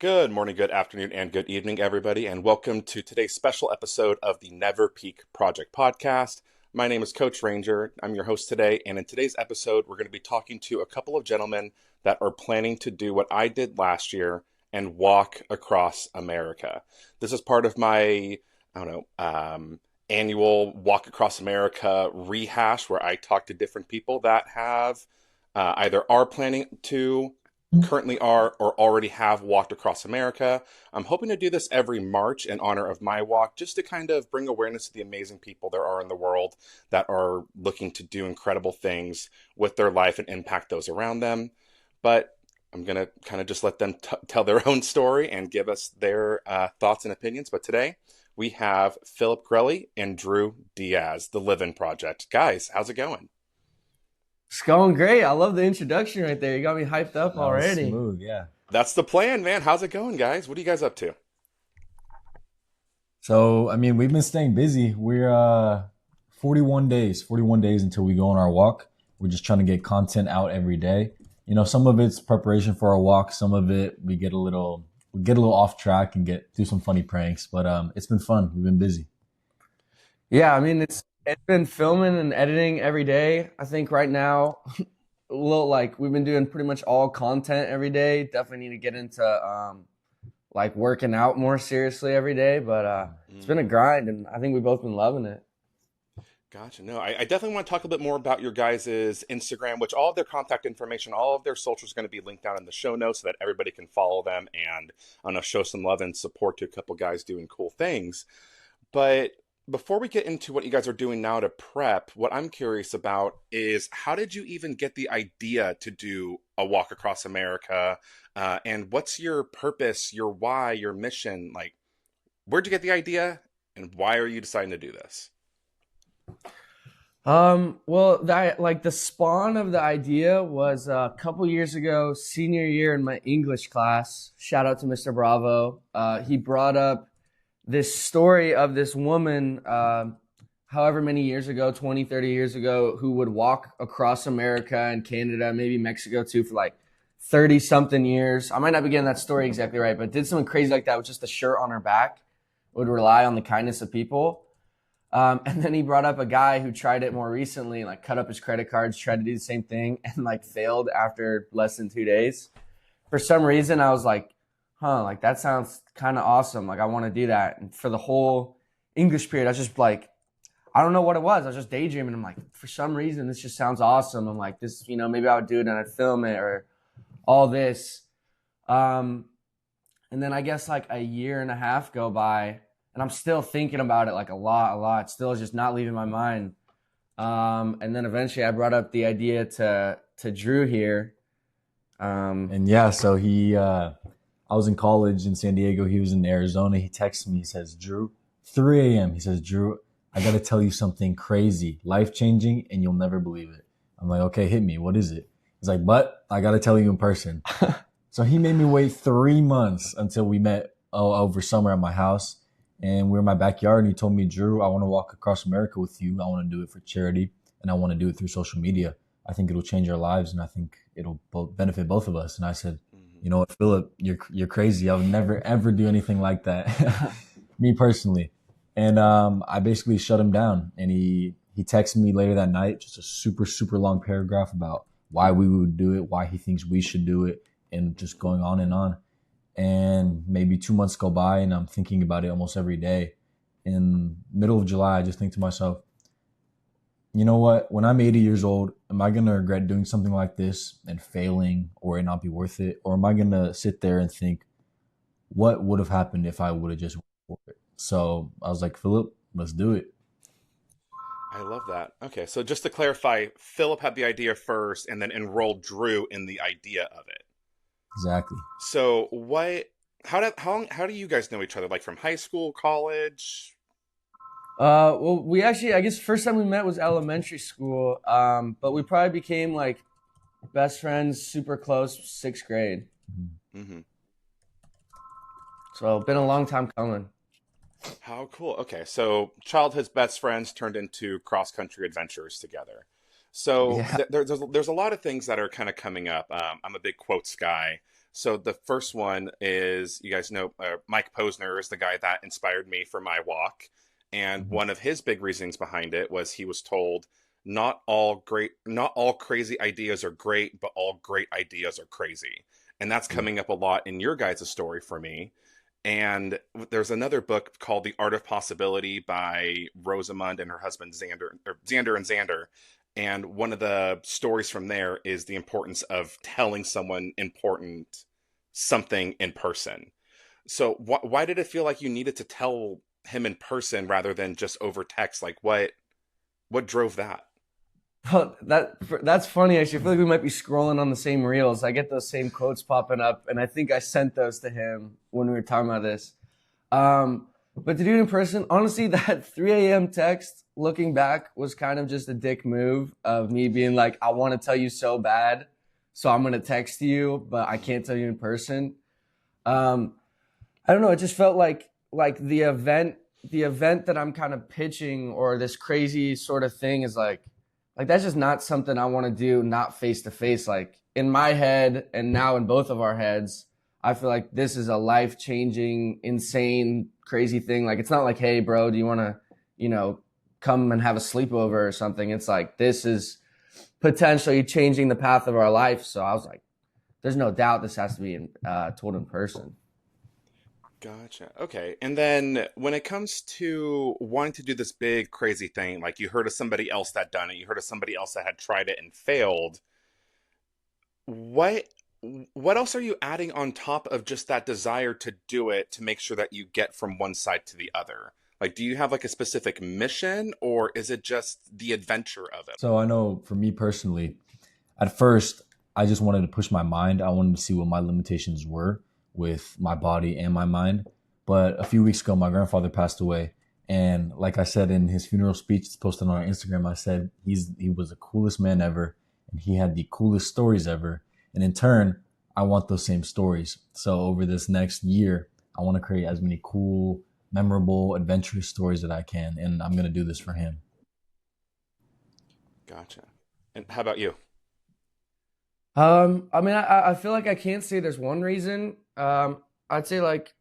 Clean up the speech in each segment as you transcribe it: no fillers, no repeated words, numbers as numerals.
Good morning, good afternoon, and good evening, everybody, and welcome to today's special episode of the Never Peak Project podcast. My name is Coach Ranger. I'm your host today, and in today's episode, we're going to be talking to a couple of gentlemen that are planning to do what I did last year and walk across America. This is part of my, annual Walk Across America rehash where I talk to different people that have either are planning to currently are or already have walked across America. I'm hoping to do this every March in honor of my walk, just to kind of bring awareness to the amazing people there are in the world that are looking to do incredible things with their life and impact those around them. But I'm going to kind of just let them tell their own story and give us their thoughts and opinions. But today we have Philip Grelley and Drew Diaz, the Livin Project. Guys, how's it going? It's going great. I love the introduction right there. You got me hyped up That was already. smooth, yeah. That's the plan, man. How's it going, guys? What are you guys up to? So, we've been staying busy. We're 41 days until we go on our walk. We're just trying to get content out every day. Some of it's preparation for our walk. Some of it we get a little off track and do some funny pranks. But it's been fun. We've been busy. Yeah, it's been filming and editing every day. I think right now, a little like we've been doing pretty much all content every day. Definitely need to get into like working out more seriously every day. But it's been a grind, and I think we've both been loving it. Gotcha. No, I definitely want to talk a bit more about your guys' Instagram, which all of their contact information, all of their socials are going to be linked down in the show notes so that everybody can follow them and, I don't know, show some love and support to a couple guys doing cool things. But before we get into what you guys are doing now to prep, what I'm curious about is how did you even get the idea to do a walk across America? And what's your purpose, your why, your mission? Like, where'd you get the idea and why are you deciding to do this? Well, that like the spawn of the idea was a couple years ago, senior year in my English class. Shout out to Mr. Bravo. He brought up this story of this woman, however many years ago, 20, 30 years ago, who would walk across America and Canada, maybe Mexico too, for like 30 something years. I might not be getting that story exactly right, but did something crazy like that with just a shirt on her back, would rely on the kindness of people. And then he brought up a guy who tried it more recently, like cut up his credit cards, tried to do the same thing, and like failed after less than 2 days. For some reason, I was like, like that sounds kind of awesome. Like I want to do that. And for the whole English period, I was just like, I don't know what it was. I was just daydreaming. I'm like, for some reason, this just sounds awesome. I'm like, this, maybe I would do it and I'd film it or all this. And then I guess like a year and a half go by. And I'm still thinking about it like a lot. Still just not leaving my mind. And then eventually I brought up the idea to Drew here. And yeah, so I was in college in San Diego. He was in Arizona. He texted me. He says, Drew, 3 a.m. He says, Drew, I got to tell you something crazy, life-changing, and you'll never believe it. I'm like, okay, hit me. What is it? He's like, but I got to tell you in person. So he made me wait 3 months until we met over summer at my house. And we were in my backyard, and he told me, Drew, I want to walk across America with you. I want to do it for charity, and I want to do it through social media. I think it'll change our lives, and I think it'll benefit both of us. And I said, you know what, Philip, you're crazy. I would never, ever do anything like that, me personally. And I basically shut him down. And he texted me later that night, just a super, super long paragraph about why we would do it, why he thinks we should do it, and just going on and on. And maybe 2 months go by and I'm thinking about it almost every day. In middle of July, I just think to myself, you know what? When I'm 80 years old, am I going to regret doing something like this and failing or it not be worth it? Or am I going to sit there and think, what would have happened if I would have just went for it? So I was like, Philip, let's do it. I love that. Okay, so just to clarify, Philip had the idea first and then enrolled Drew in the idea of it. Exactly. So how do you guys know each other? Like from high school, college? Well, we actually, I guess first time we met was elementary school. But we probably became like best friends, super close, sixth grade. Mm-hmm. So been a long time coming. How cool. Okay, so childhood's best friends turned into cross-country adventures together. So Yeah. there's a lot of things that are kind of coming up. I'm a big quotes guy. So the first one is, you guys know, Mike Posner is the guy that inspired me for my walk. And Mhm. one of his big reasons behind it was he was told, not all crazy ideas are great, but all great ideas are crazy. And that's Yeah. coming up a lot in your guys' story for me. And there's another book called The Art of Possibility by Rosamund and her husband Xander, or Xander and Xander. And one of the stories from there is the importance of telling someone important something in person. So why did it feel like you needed to tell him in person rather than just over text? Like what drove that? Well, that's funny. Actually, I feel like we might be scrolling on the same reels. I get those same quotes popping up, and I think I sent those to him when we were talking about this. But to do it in person, honestly, that 3 a.m. text, looking back, was kind of just a dick move of me being like, I want to tell you so bad, so I'm gonna text you, but I can't tell you in person. Um, I don't know. It just felt like the event that I'm kind of pitching, or this crazy sort of thing, is like that's just not something I want to do, not face to face. Like in my head and now in both of our heads, I feel like this is a life changing, insane, crazy thing. Like it's not like, hey, bro, do you want to, you know, come and have a sleepover or something? It's like this is potentially changing the path of our life. So I was like, there's no doubt this has to be told in person. Gotcha. Okay. And then when it comes to wanting to do this big crazy thing, like you heard of somebody else that done it, you heard of somebody else that had tried it and failed, what what else are you adding on top of just that desire to do it to make sure that you get from one side to the other? Like, do you have like a specific mission or is it just the adventure of it? So I know for me personally, at first, I just wanted to push my mind. I wanted to see what my limitations were with my body and my mind. But a few weeks ago, my grandfather passed away. And like I said in his funeral speech, it's posted on our Instagram, I said he was the coolest man ever and he had the coolest stories ever. And in turn, I want those same stories. So over this next year, I want to create as many cool, memorable, adventurous stories that I can. And I'm going to do this for him. Gotcha. And how about you? I mean, I feel like I can't say there's one reason. I'd say like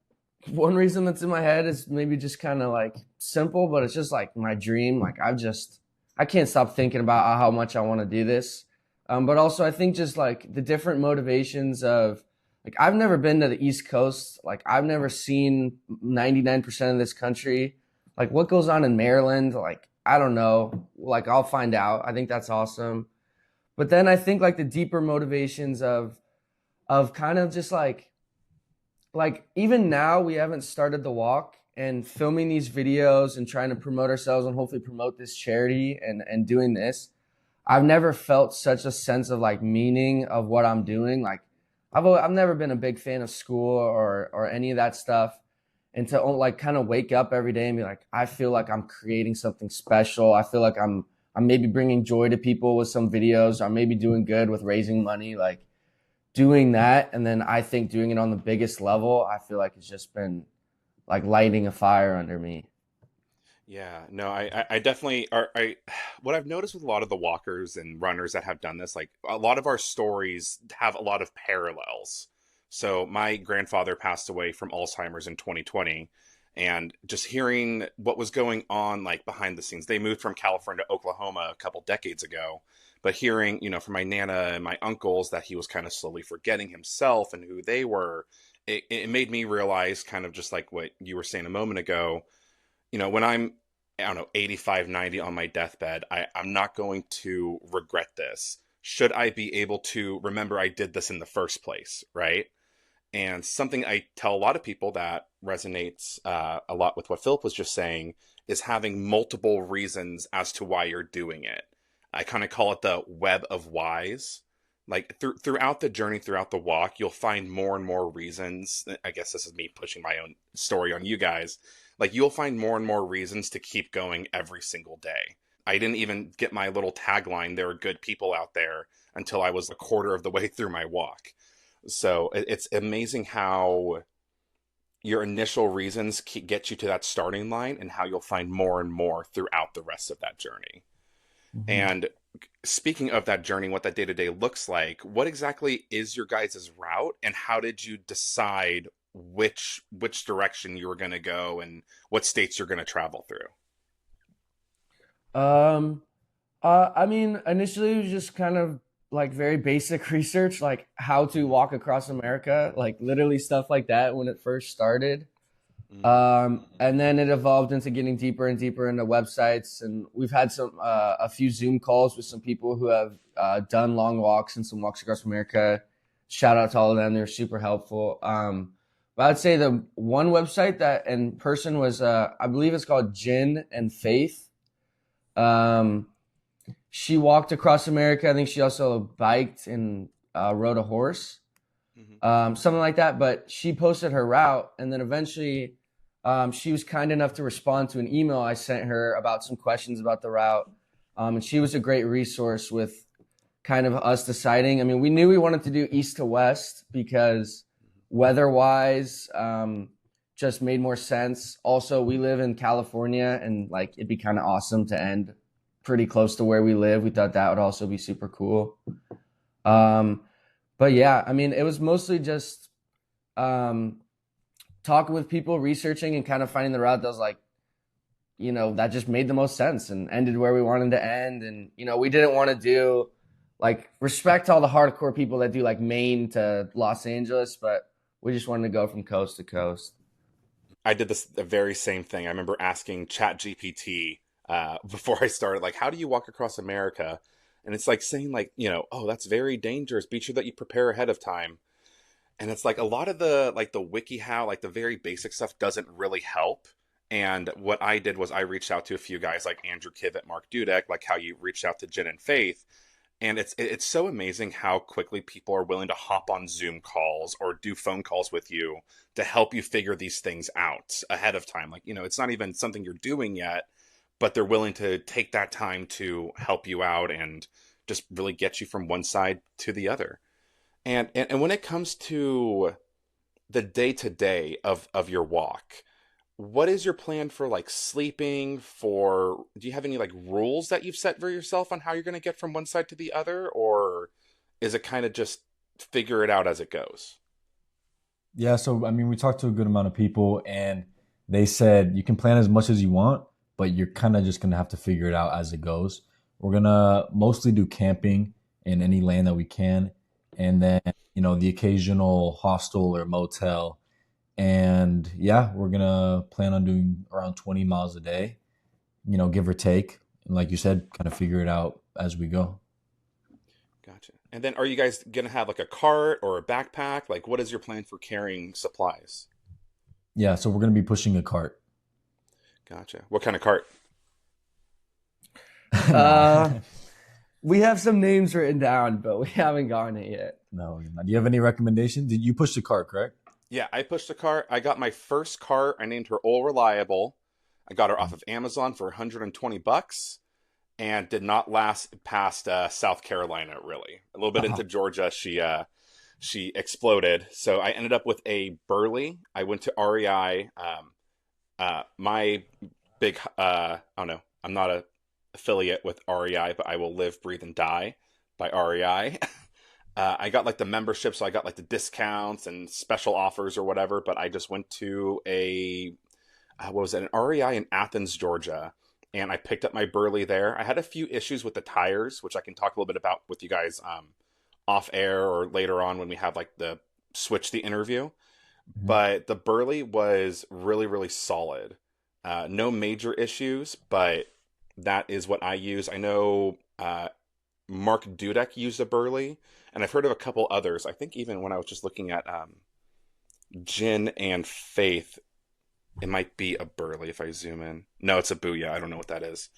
one reason that's in my head is maybe just kind of like simple, but it's just like my dream. Like I can't stop thinking about how much I want to do this. But also I think just like the different motivations of like I've never been to the East Coast. Like I've never seen 99% of this country. Like what goes on in Maryland? Like I don't know. Like I'll find out. I think that's awesome. But then I think like the deeper motivations of kind of just like even now we haven't started the walk, and filming these videos and trying to promote ourselves and hopefully promote this charity and doing this. I've never felt such a sense of like meaning of what I'm doing. Like I've never been a big fan of school or any of that stuff. And to like kind of wake up every day and be like, I feel like I'm creating something special. I feel like I'm maybe bringing joy to people with some videos, or maybe doing good with raising money. Like doing that, and then I think doing it on the biggest level, I feel like it's just been like lighting a fire under me. Yeah, no, I definitely are. What I've noticed with a lot of the walkers and runners that have done this, like a lot of our stories have a lot of parallels. So my grandfather passed away from Alzheimer's in 2020, and just hearing what was going on like behind the scenes, they moved from California to Oklahoma a couple decades ago. But hearing, from my nana and my uncles that he was kind of slowly forgetting himself and who they were, it made me realize kind of just like what you were saying a moment ago, when I don't know, 85, 90 on my deathbed, I'm not going to regret this. Should I be able to remember I did this in the first place, right? And something I tell a lot of people that resonates a lot with what Philip was just saying is having multiple reasons as to why you're doing it. I kind of call it the web of whys. Like throughout the journey, throughout the walk, you'll find more and more reasons. I guess this is me pushing my own story on you guys. Like you'll find more and more reasons to keep going every single day. I didn't even get my little tagline, there are good people out there, until I was a quarter of the way through my walk. So it's amazing how your initial reasons get you to that starting line and how you'll find more and more throughout the rest of that journey. Mhm. And speaking of that journey, what that day to day looks like, what exactly is your guys' route, and how did you decide which direction you were going to go and what states you're going to travel through? Um, I mean, initially it was just kind of like very basic research, like how to walk across America, like literally stuff like that when it first started. Mm. And then it evolved into getting deeper and deeper into websites, and we've had a few Zoom calls with some people who have done long walks and some walks across America. Shout out to all of them; they're super helpful. But I'd say the one website that in person was, I believe it's called Gin and Faith. Um, she walked across America. I think she also biked and rode a horse, Hmm. something like that. But she posted her route, and then eventually, she was kind enough to respond to an email I sent her about some questions about the route. And she was a great resource with kind of us deciding. I mean, we knew we wanted to do east to west because weather wise, just made more sense. Also, we live in California, and like it'd be kind of awesome to end pretty close to where we live. We thought that would also be super cool. Um, but yeah, I mean, it was mostly just um, talking with people, researching, and kind of finding the route that was like, that just made the most sense and ended where we wanted to end. And, we didn't want to do like respect all the hardcore people that do like Maine to Los Angeles, but we just wanted to go from coast to coast. I did the very same thing. I remember asking ChatGPT before I started, like, how do you walk across America? And it's like saying, like, oh, that's very dangerous. Be sure that you prepare ahead of time. And it's like a lot of the like the wiki how like the very basic stuff doesn't really help. And what I did was I reached out to a few guys like Andrew Kivet, Mark Dudek, like how you reached out to Jen and Faith. And it's so amazing how quickly people are willing to hop on Zoom calls or do phone calls with you to help you figure these things out ahead of time. Like, it's not even something you're doing yet, but they're willing to take that time to help you out and just really get you from one side to the other. And when it comes to the day to day of your walk, what is your plan for like sleeping? For do you have any like rules that you've set for yourself on how you're going to get from one side to the other, or is it kind of just figure it out as it goes? Yeah, so I mean, we talked to a good amount of people, and they said you can plan as much as you want, but you're kind of just gonna have to figure it out as it goes. We're gonna mostly do camping in any land that we can, and then the occasional hostel or motel. And yeah, we're gonna plan on doing around 20 miles a day, give or take. And like you said, kind of figure it out as we go. Gotcha. And then are you guys going to have like a cart or a backpack? Like, what is your plan for carrying supplies? Yeah, so we're gonna be pushing a cart. Gotcha. What kind of cart? Uh, Nah. we have some names written down, but we haven't gotten it yet. No, you're not. Do you have any recommendations? Did you push the cart, correct? Yeah, I pushed a cart. I got my first cart. I named her All Reliable. I got her off of Amazon for 120 bucks and did not last past South Carolina really. A little bit into Georgia, she exploded. So I ended up with a Burley. I went to REI. My big I don't know. I'm not a affiliate with REI, but I will live, breathe, and die by REI. I got like the membership, so I got like the discounts and special offers or whatever. But I just went to a what was it, an REI in Athens, Georgia, and I picked up my Burley there. I had a few issues with the tires, which I can talk a little bit about with you guys off air or later on when we have like the switch the interview. Mhm. But the Burley was really, really solid. No major issues, but that is what I use. I know Mark Dudek used a Burley, and I've heard of a couple others. I think even when I was just looking at Jin and Faith, it might be a Burley if I zoom in. No, it's a Booyah. I don't know what that is.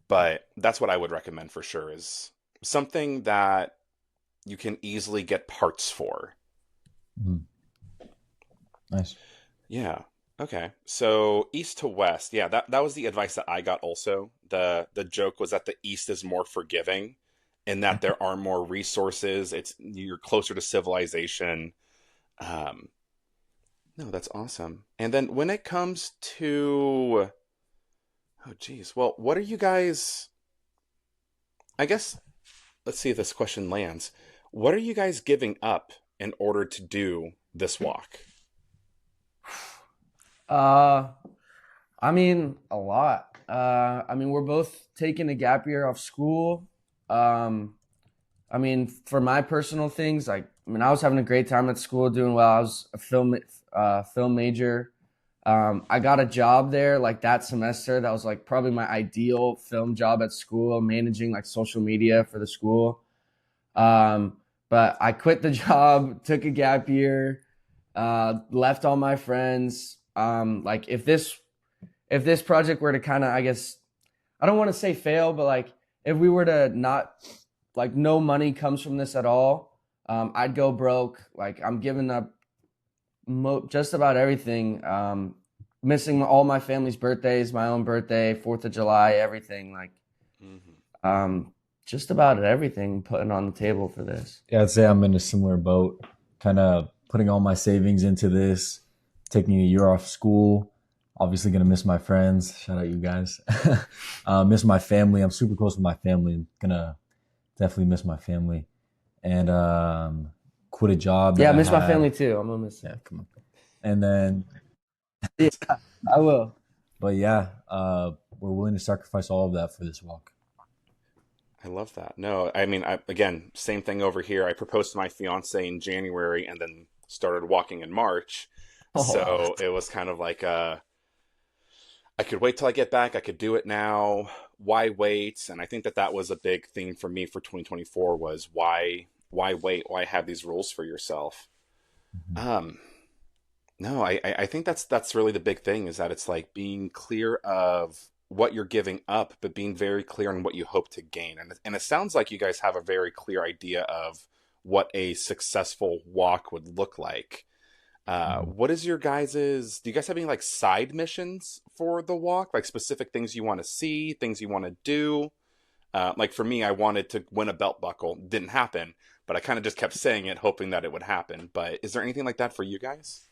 But that's what I would recommend for sure is something that you can easily get parts for. Mhm. Nice. Yeah. Okay. So east to west. Yeah, that was the advice that I got also. The joke was that the east is more forgiving in that there are more resources. You're closer to civilization. Um, no, that's awesome. And then when it comes to oh geez, well, what are you guys I guess let's see if this question lands. What are you guys giving up in order to do this walk? Uh, I mean, a lot. I mean, we're both taking a gap year off school. Um, I mean, for my personal things, like, I mean, I was having a great time at school, doing well. I was a film major. I got a job there like that semester. That was like probably my ideal film job at school, managing like social media for the school. Um, but I quit the job, took a gap year, left all my friends. Like if this project were to kind of, I guess, I don't want to say fail, but like if we were to not, like, no money comes from this at all, I'd go broke. Like, I'm giving up just about everything. Missing all my family's birthdays, my own birthday, 4th of July, everything. Like, Hmm. just about everything putting on the table for this. Yeah, I'd say I'm in a similar boat, kind of putting all my savings into this, taking a year off school. Obviously, gonna miss my friends. Shout out you guys. Miss my family. I'm super close with my family. Gonna definitely miss my family, and quit a job Yeah, that I I miss my had. family too. I'm gonna miss Yeah, it. come on. And then, Yeah, I will. but yeah, we're willing to sacrifice all of that for this walk. I love that. No, I mean, again, same thing over here. I proposed to my fiance in January and then started walking in March. Oh, So it was kind of like, I could wait till I get back. I could do it now. Why wait? And I think that that was a big theme for me for 2024 was why wait? Why have these rules for yourself? Mhm. Um, no, I think that's really the big thing is that it's like being clear of what you're giving up, but being very clear on what you hope to gain. And it sounds like you guys have a very clear idea of what a successful walk would look like. Mhm. What is your guys's, do you guys have any like side missions for the walk? Like specific things you want to see, things you want to do? Like for me, I wanted to win a belt buckle. Didn't happen, but I kind of just kept saying it, hoping that it would happen. But is there anything like that for you guys?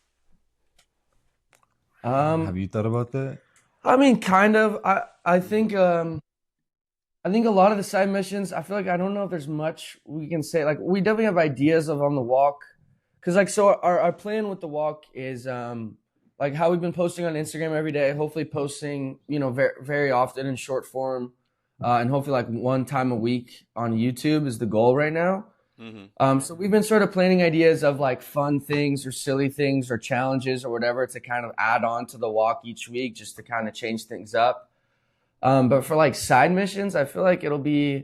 Have um, you thought about that? I mean, kind of. I think a lot of the side missions. I feel like I don't know if there's much we can say. Like, we definitely have ideas of on the walk, because like, so our plan with the walk is like how we've been posting on Instagram every day. Hopefully, posting, very often in short form, and hopefully like one time a week on YouTube is the goal right now. Hmm. So we've been sort of planning ideas of like fun things or silly things or challenges or whatever to kind of add on to the walk each week, just to kind of change things up. But for like side missions, I feel like it'll be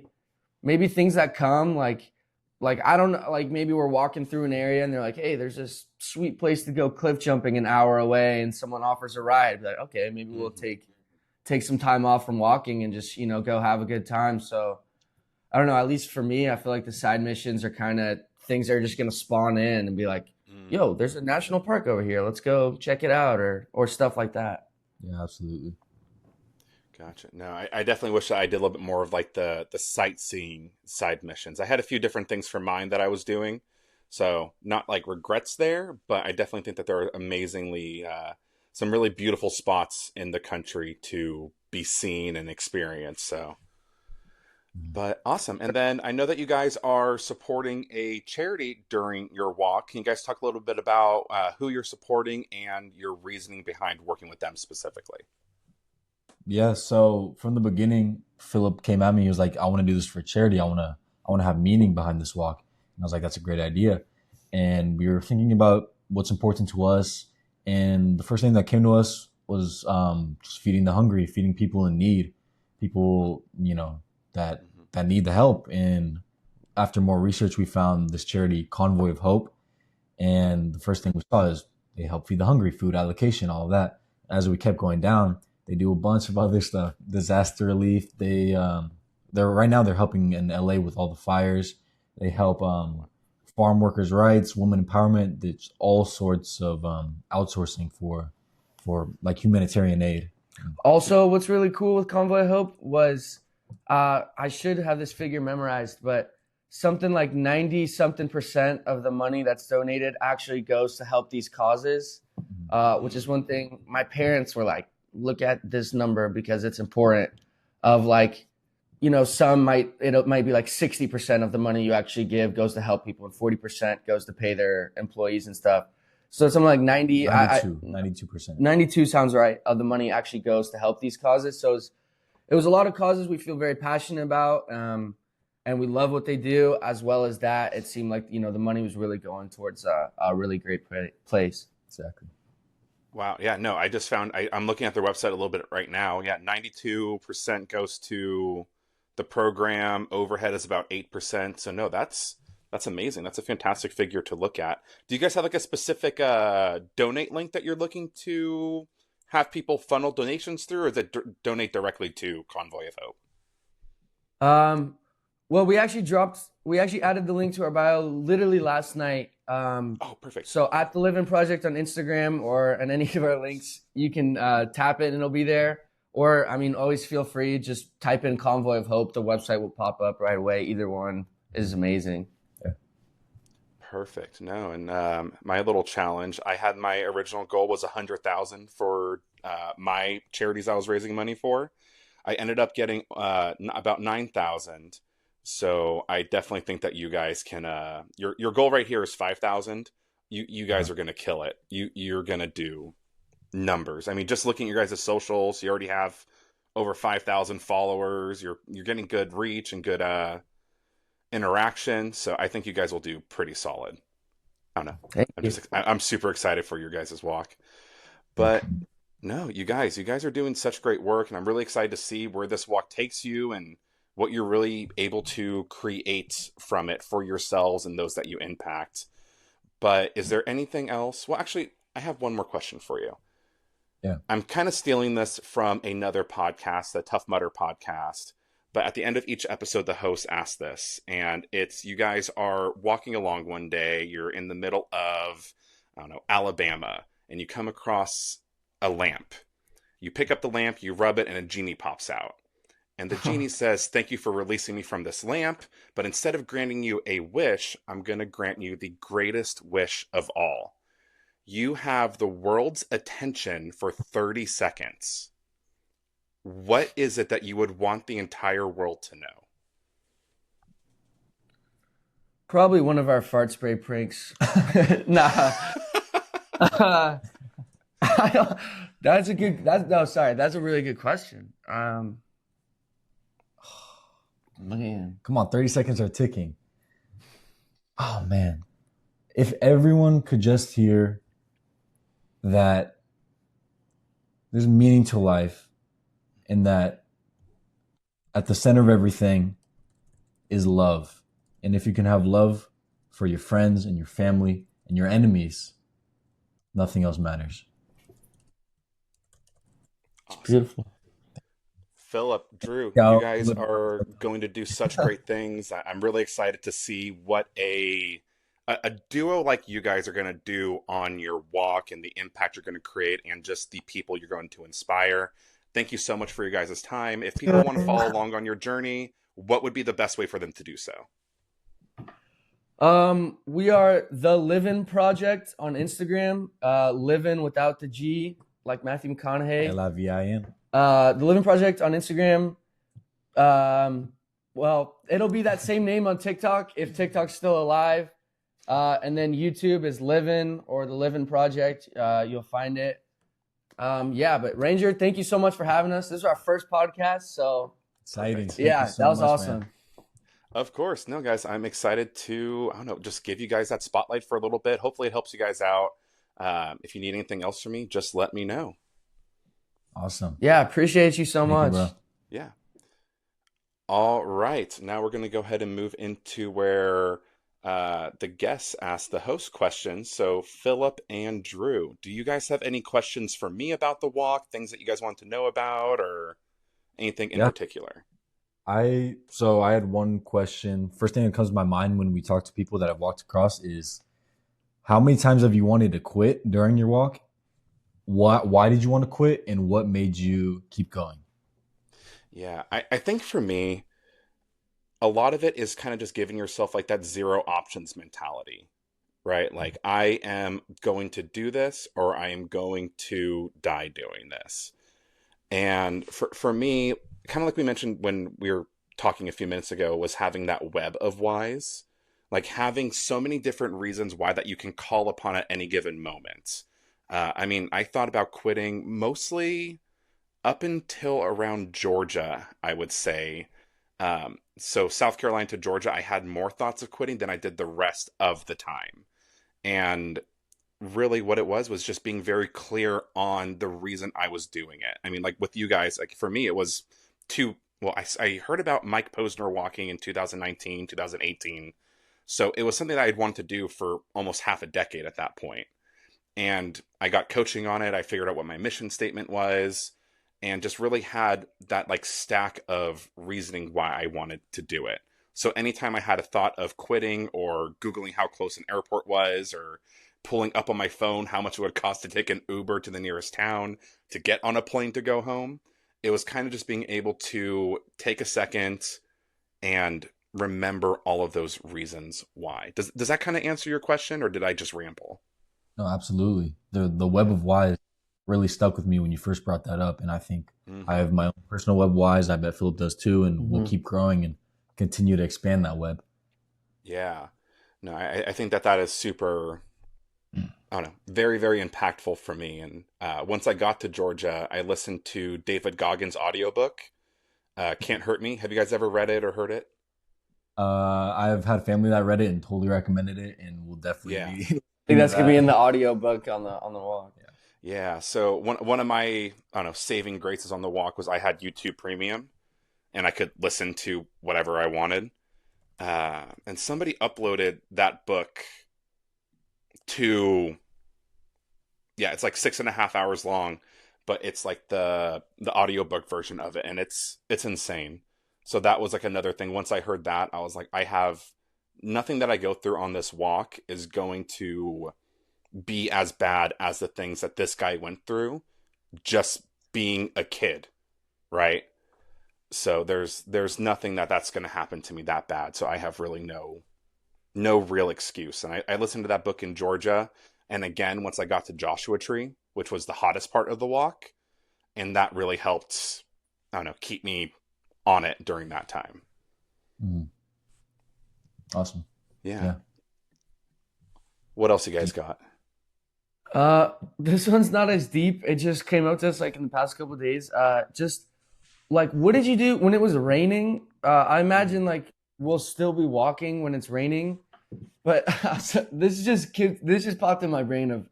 maybe things that come like I don't know, like maybe we're walking through an area and they're like, hey, there's this sweet place to go cliff jumping an hour away, and someone offers a ride. Like, okay, maybe we'll Hmm. take some time off from walking and just go have a good time. So I don't know. At least for me, I feel like the side missions are kind of things that are just gonna spawn in and be like, Mm. yo, there's a national park over here. Let's go check it out, or stuff like that. Yeah, absolutely. Gotcha. No, I definitely wish that I did a little bit more of like the sightseeing side missions. I had a few different things for mine that I was doing, so not like regrets there, but I definitely think that there are amazingly some really beautiful spots in the country to be seen and experience. So, Mhm. but awesome. And then I know that you guys are supporting a charity during your walk. Can you guys talk a little bit about who you're supporting and your reasoning behind working with them specifically? Yeah, so from the beginning, Philip came at me. He was like, "I want to do this for charity. I want to have meaning behind this walk." And I was like, "That's a great idea." And we were thinking about what's important to us. And the first thing that came to us was just feeding the hungry, feeding people in need, people that Hmm. that need the help. And after more research, we found this charity, Convoy of Hope. And the first thing we saw is they help feed the hungry, food allocation, all of that. As we kept going down, they do a bunch of other stuff, disaster relief. They're right now they're helping in LA with all the fires. They help farm workers' rights, women empowerment. It's all sorts of outsourcing for like humanitarian aid. Also, what's really cool with Convoy Hope was, I should have this figure memorized, but something like 90 something percent of the money that's donated actually goes to help these causes, which is Mm. one thing my parents were like, look at this number because it's important. Of like, it might be like 60% of the money you actually give goes to help people and 40% goes to pay their employees and stuff. So something like 92%. 92 sounds right, of the money actually goes to help these causes. So it was a lot of causes we feel very passionate about, and we love what they do. As well as that, it seemed like the money was really going towards a really great place. Exactly. Wow. Yeah. No, I just found I'm looking at their website a little bit right now. Yeah, 92% goes to the program. Overhead is about 8%. So no, that's amazing. That's a fantastic figure to look at. Do you guys have like a specific donate link that you're looking to have people funnel donations through, or is it donate directly to Convoy of Hope? Well, we actually added the link to our bio literally last night. Oh, perfect. So at the Livin Project on Instagram or on any of our links, you can tap it and it'll be there. Or, I mean, always feel free, just type in Convoy of Hope. The website will pop up right away. Either one is amazing. Yeah. Perfect. No, and my little challenge, I had my original goal was 100,000 for my charities I was raising money for. I ended up getting about 9,000. So I definitely think that you guys can. Your goal right here is 5,000. You guys are gonna kill it. You're gonna do numbers. I mean, just looking at your guys' socials, you already have over 5,000 followers. You're getting good reach and good interaction. So I think you guys will do pretty solid. I don't know. Thank you. I'm super excited for your guys' walk. But no, you guys are doing such great work, and I'm really excited to see where this walk takes you and what you're really able to create from it for yourselves and those that you impact. But is there anything else? Well, actually, I have one more question for you. Yeah. I'm kind of stealing this from another podcast, the Tough Mudder podcast. But at the end of each episode, the host asks this, and it's you guys are walking along one day, you're in the middle of, I don't know, Alabama, and you come across a lamp. You pick up the lamp, you rub it, and a genie pops out. And the genie says, "Thank you for releasing me from this lamp, but instead of granting you a wish, I'm going to grant you the greatest wish of all. You have the world's attention for 30 seconds. What is it that you would want the entire world to know?" Probably one of our fart spray pranks. Nah. That's a really good question. Man. Come on, 30 seconds are ticking. Oh, man. If everyone could just hear that there's meaning to life and that at the center of everything is love. And if you can have love for your friends and your family and your enemies, nothing else matters. Awesome. Beautiful. Philip, Drew, Yeah, you guys are going to do such great things. I'm really excited to see what a duo like you guys are going to do on your walk and the impact you're going to create and just the people you're going to inspire. Thank you so much for your guys' time. If people want to follow along on your journey, what would be the best way for them to do so? We are the Livin Project on Instagram. Livin without the G, like Matthew McConaughey. LIVIN. The Livin Project on Instagram. Well, it'll be that same name on TikTok if TikTok's still alive. And then YouTube is Livin or the Livin Project. You'll find it. But Ranger, thank you so much for having us. This is our first podcast, so Exciting. yeah, that was awesome. Man. Of course. No, guys, I'm excited to, I don't know, just give you guys that spotlight for a little bit. Hopefully it helps you guys out. If you need anything else from me, just let me know. Awesome. Yeah, appreciate you so much. You, yeah. All right. Now we're going to go ahead and move into where the guests ask the host questions. So Philip and Drew, do you guys have any questions for me about the walk, things that you guys want to know about, or anything in particular? I had one question. First thing that comes to my mind when we talk to people that I've walked across is, how many times have you wanted to quit during your walk? Why did you want to quit, and what made you keep going? Yeah, I think for me, a lot of it is kind of just giving yourself like that zero options mentality, right? Like, I am going to do this or I am going to die doing this. And for me, kind of like we mentioned when we were talking a few minutes ago was having that web of whys, like having so many different reasons why that you can call upon at any given moment. I mean, I thought about quitting mostly up until around Georgia, I would say. So South Carolina to Georgia, I had more thoughts of quitting than I did the rest of the time. And really what it was just being very clear on the reason I was doing it. I mean, like with you guys, like for me, it was to, well, I heard about Mike Posner walking in 2019, 2018. So it was something that I'd wanted to do for almost half a decade at that point. And I got coaching on it. I figured out what my mission statement was and just really had that like stack of reasoning why I wanted to do it. So anytime I had a thought of quitting or Googling how close an airport was or pulling up on my phone how much it would cost to take an Uber to the nearest town to get on a plane to go home, it was kind of just being able to take a second and remember all of those reasons why. Does that kind of answer your question, or did I just ramble? No, absolutely. The web of whys really stuck with me when you first brought that up, and I think I Hmm. have my own personal web of whys. I bet Philip does too, and we'll Mhm. keep growing and continue to expand that web. Yeah. No, I think that that is super, I don't know, very, very impactful for me. And once I got to Georgia, I listened to David Goggins' audiobook, Can't Hurt Me. Have you guys ever read it or heard it? I've had family that read it and totally recommended it, and will definitely Yeah. be I think listening to that's gonna be that. in the audio book on the wall. Yeah. So one of my, I don't know, saving graces on the walk was I had YouTube Premium and I could listen to whatever I wanted. And somebody uploaded that book to, yeah, it's like 6.5 hours long, but it's like the audiobook version of it, and it's insane. So that was like another thing. Once I heard that, I was like, I have nothing that I go through on this walk is going to be as bad as the things that this guy went through just being a kid, right? So there's nothing that's going to happen to me that bad. So I have really no real excuse. And I listened to that book in Georgia. And again, once I got to Joshua Tree, which was the hottest part of the walk, and that really helped, I don't know, keep me on it during that time. Mhm. Awesome. Yeah. Yeah. What else you guys got? This one's not as deep. It just came out to us like in the past couple of days. Just like, what did you do when it was raining? I Mhm. imagine like we'll still be walking when it's raining, but so this just popped in my brain of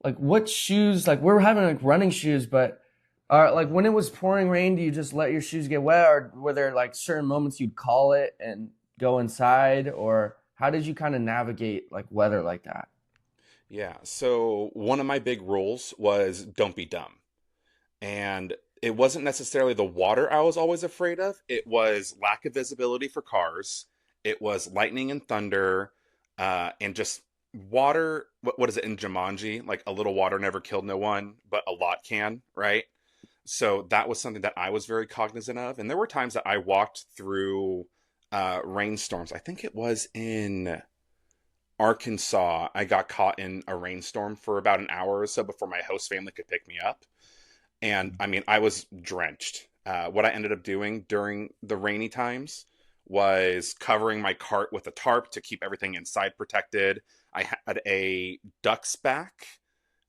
like what shoes, like we're having like running shoes, but like when it was pouring rain, do you just let your shoes get wet, or were there like certain moments you'd call it and go inside, or how did you kind of navigate like weather like that? Yeah. So one of my big rules was don't be dumb. And it wasn't necessarily the water I was always afraid of. It was lack of visibility for cars. It was lightning and thunder, and just water. What is it in Jumanji? Like a little water never killed no one, but a lot can, right? So that was something that I was very cognizant of. And there were times that I walked through rainstorms. I think it was in Arkansas. I got caught in a rainstorm for about an hour or so before my host family could pick me up. And I mean, I was drenched. What I ended up doing during the rainy times was covering my cart with a tarp to keep everything inside protected. I had a duck's back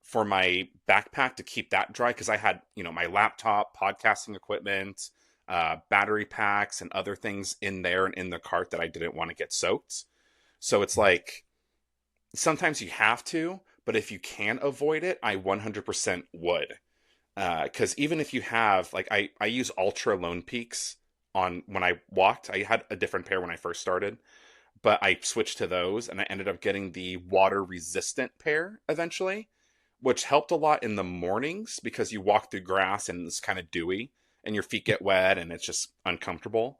for my backpack to keep that dry because I had, my laptop, podcasting equipment, battery packs, and other things in there and in the cart that I didn't want to get soaked. So it's like sometimes you have to, but if you can avoid it, I 100% would. Because even if you have, like, I use Ultra Lone Peaks on when I walked. I had a different pair when I first started, but I switched to those and I ended up getting the water resistant pair eventually, which helped a lot in the mornings because you walk through grass and it's kind of dewy and your feet get wet and it's just uncomfortable.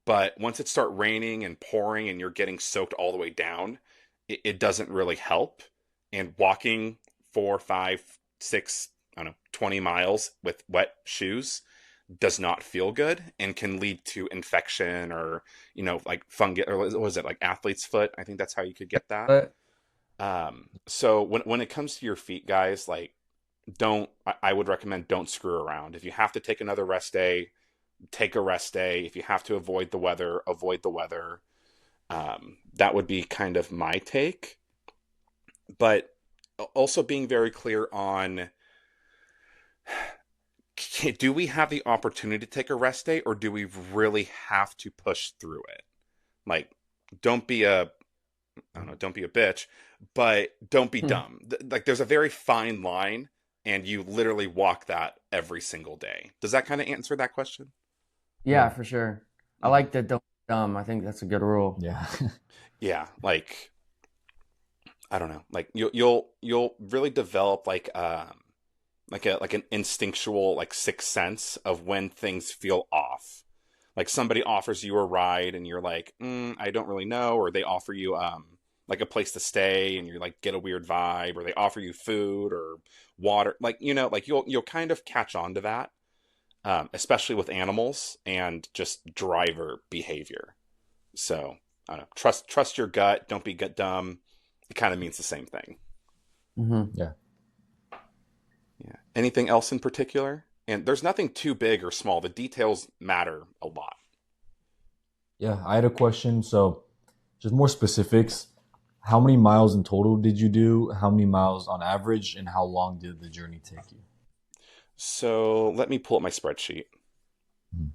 But once it start raining and pouring and you're getting soaked all the way down, it doesn't really help. And walking 4, 5, 6, I don't know, 20 miles with wet shoes does not feel good and can lead to infection or, like fungus, or what was it, like athlete's foot? I think that's how you could get that. But So when it comes to your feet, guys, like, don't, I would recommend don't screw around. If you have to take another rest day, take a rest day. If you have to avoid the weather, avoid the weather. That would be kind of my take. But also being very clear on, do we have the opportunity to take a rest day, or do we really have to push through it? Like, don't be a, I don't know, don't be a bitch, but don't be Hmm. dumb. Like, there's a very fine line, and you literally walk that every single day. Does that kind of answer that question? Yeah, for sure. I Hmm. like that. Don't be dumb. I think that's a good rule. Yeah. Yeah, like I don't know, like you'll really develop like an instinctual like sixth sense of when things feel off. Like somebody offers you a ride and you're like, I don't really know, or they offer you like a place to stay and you're like get a weird vibe, or they offer you food or water, like like you'll kind of catch on to that, especially with animals and just driver behavior. So I don't know, trust your gut, don't be gut dumb. It kind of means the same thing. Hmm. Yeah. Yeah. Anything else in particular? And there's nothing too big or small. The details matter a lot. Yeah. I had a question. So, just more specifics. How many miles in total did you do? How many miles on average? And how long did the journey take you? So let me pull up my spreadsheet. Mhm.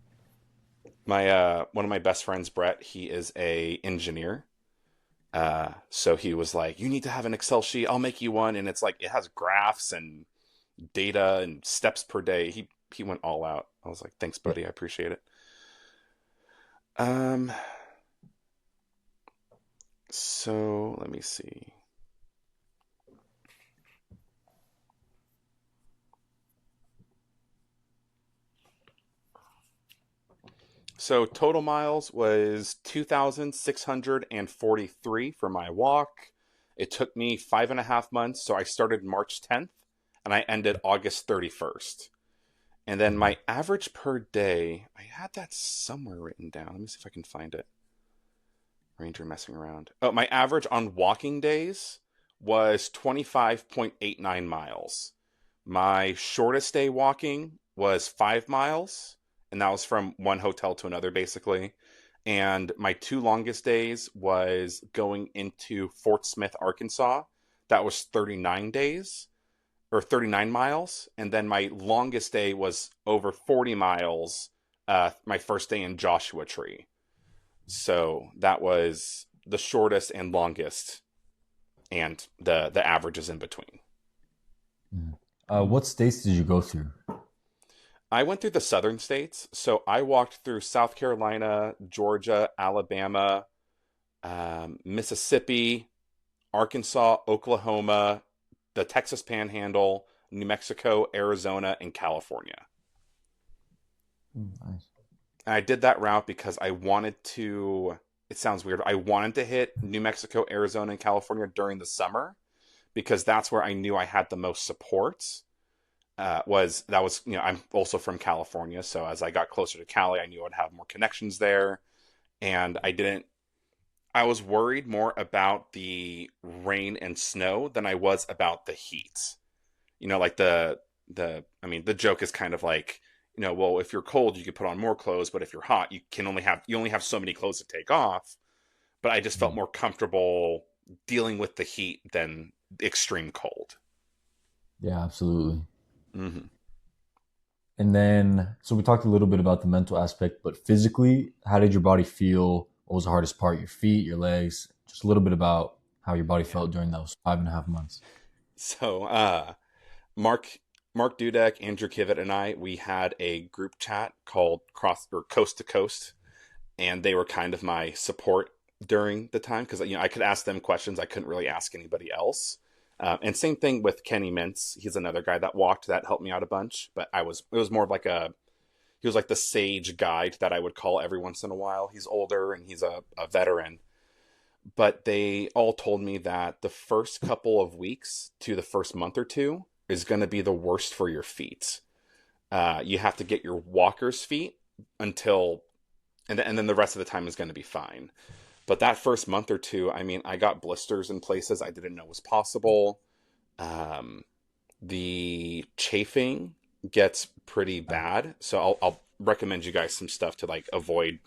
My one of my best friends, Brett, he is a engineer. So he was like, "You need to have an Excel sheet. I'll make you one." And it's like it has graphs and data and steps per day. He went all out. I was like, "Thanks, Yeah. buddy. I appreciate it." Um, so let me see. So total miles was 2,643 for my walk. It took me 5.5 months. So I started March 10th and I ended August 31st. And then Mhm. my average per day, I had that somewhere written down. Let me see if I can find it. Ranger messing around. Oh, my average on walking days was 25.89 miles. My shortest day walking was 5 miles, and that was from one hotel to another, basically. And my two longest days was going into Fort Smith, Arkansas. That was 39 days or 39 miles. And then my longest day was over 40 miles, my first day in Joshua Tree. So that was the shortest and longest, and the averages in between. Mhm. What states did you go through? I went through the southern states, so I walked through South Carolina, Georgia, Alabama, Mississippi, Arkansas, Oklahoma, the Texas Panhandle, New Mexico, Arizona, and California. Nice. And I did that route because I wanted to. It sounds weird. I wanted to hit New Mexico, Arizona, and California during the summer because that's where I knew I had the most support. Was that was I'm also from California, so as I got closer to Cali, I knew I'd have more connections there, and I didn't. I was worried more about the rain and snow than I was about the heat. Like the I mean the joke is kind of like well, if you're cold you could put on more clothes, but if you're hot you only have so many clothes to take off. But I just felt Mhm. more comfortable dealing with the heat than extreme cold. Yeah, absolutely. Hmm. And then, so we talked a little bit about the mental aspect, but physically, how did your body feel? What was the hardest part? Your feet, your legs? Just a little bit about how your body Yeah. felt during those 5.5 months. So Mark Mark Dudek, Andrew Kivett, and we had a group chat called Cross or Coast to Coast, and they were kind of my support during the time because I could ask them questions I couldn't really ask anybody else. And same thing with Kenny Mintz. He's another guy that walked that helped me out a bunch, but it was more of like a he was like the sage guide that I would call every once in a while. He's older and he's a veteran, but they all told me that the first couple of weeks to the first month or two is going to be the worst for your feet. You have to get your walker's feet until, and then the rest of the time is going to be fine. But that first month or two, I mean, I got blisters in places I didn't know was possible. Um, the chafing gets pretty bad. So I'll recommend you guys some stuff to like avoid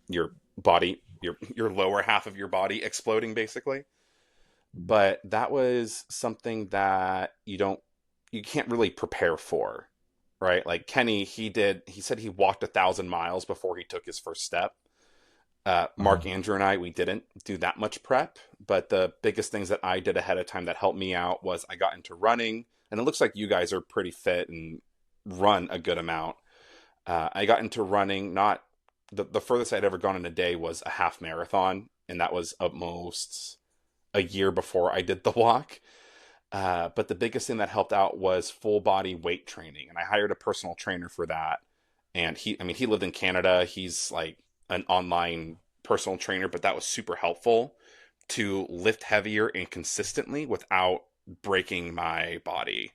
your body, your lower half of your body exploding, basically. But that was something that you can't really prepare for, right? Like Kenny, he said he walked 1,000 miles before he took his first step. Uh-huh. Mark, Andrew, and I, we didn't do that much prep, but the biggest things that I did ahead of time that helped me out was I got into running, and it looks like you guys are pretty fit and run a good amount. I got into running. Not the furthest I'd ever gone in a day was a half marathon, and that was almost a year before I did the walk. But the biggest thing that helped out was full body weight training, and I hired a personal trainer for that. And he lived in Canada. He's like an online personal trainer, but that was super helpful to lift heavier and consistently without breaking my body.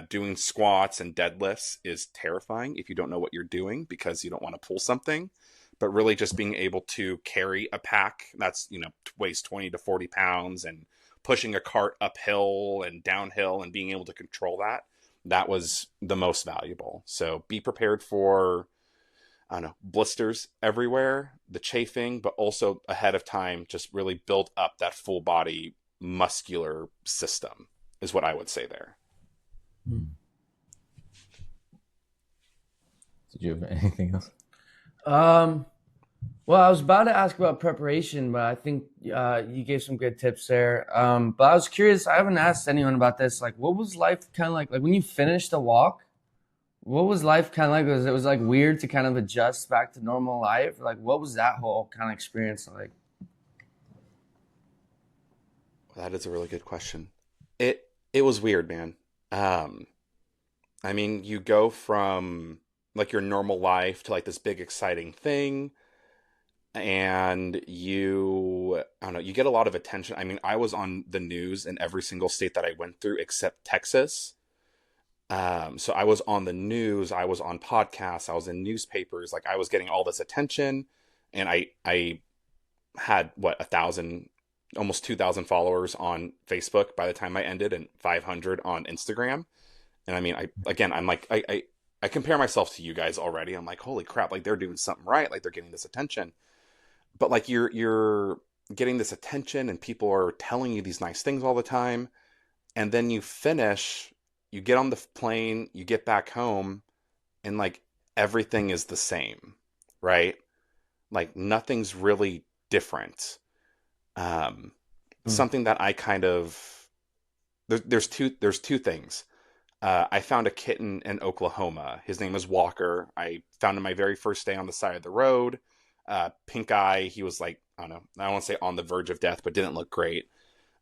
Doing squats and deadlifts is terrifying if you don't know what you're doing because you don't want to pull something. But really, just being able to carry a pack that's weighs 20 to 40 pounds and pushing a cart uphill and downhill and being able to control that was the most valuable. So be prepared for, I don't know, blisters everywhere, the chafing, but also ahead of time, just really build up that full body muscular system is what I would say there. Hmm. Did you have anything else? Um, well, I was about to ask about preparation, but I think you gave some good tips there. But I was curious. I haven't asked anyone about this. Like, what was life kind of like? Like when you finished the walk, what was life kind of like? Was it like weird to kind of adjust back to normal life? Like, what was that whole kind of experience like? Well, that is a really good question. It was weird, man. Um, I mean, you go from like your normal life to like this big exciting thing, and I don't know, you get a lot of attention. I mean, I was on the news in every single state that I went through except Texas. So I was on the news, I was on podcasts, I was in newspapers, like I was getting all this attention, and I had what 1,000, almost 2,000 followers on Facebook by the time I ended, and 500 on Instagram. And I mean, I'm like, I compare myself to you guys already. I'm like, holy crap, like they're doing something right, like they're getting this attention. But like you're getting this attention, and people are telling you these nice things all the time, and then you finish, you get on the plane, you get back home, and like everything is the same, right? Like nothing's really different. Um, Hmm. Something that I kind of there's two things. I found a kitten in Oklahoma. His name is Walker. I found him my very first day on the side of the road. Pink eye. He was like, I don't know, I don't want to say on the verge of death, but didn't look great.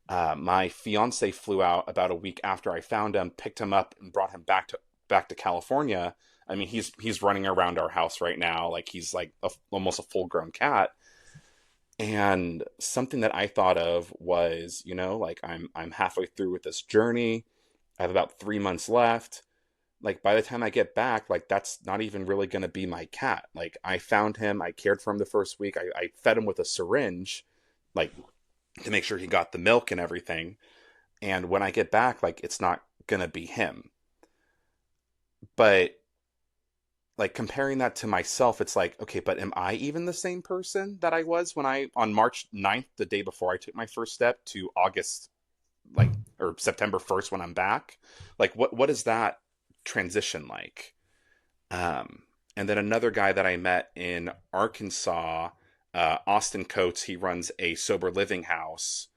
My fiance flew out about a week after I found him, picked him up, and brought him back to California. I mean, he's running around our house right now, like he's like almost a full grown cat. And something that I thought of was, like I'm halfway through with this journey. I have about 3 months left. Like by the time I get back, like that's not even really going to be my cat. Like I found him, I cared for him the first week. I fed him with a syringe, like to make sure he got the milk and everything. And when I get back, like it's not going to be him. But like comparing that to myself, it's like, okay, but am I even the same person that I was when on March 9th, the day before I took my first step, to August, like, or September 1st when I'm back? Like, what is that transition like? And then another guy that I met in Arkansas, Austin Coates, he runs a sober living house.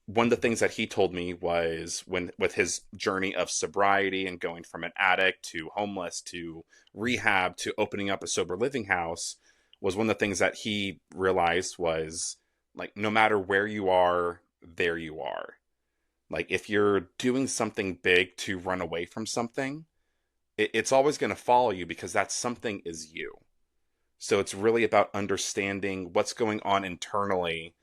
One of the things that he told me was when with his journey of sobriety and going from an addict to homeless to rehab to opening up a sober living house, was one of the things that he realized was like no matter where you are, there you are. Like if you're doing something big to run away from something, it's always going to follow you because that something is you. So it's really about understanding what's going on internally,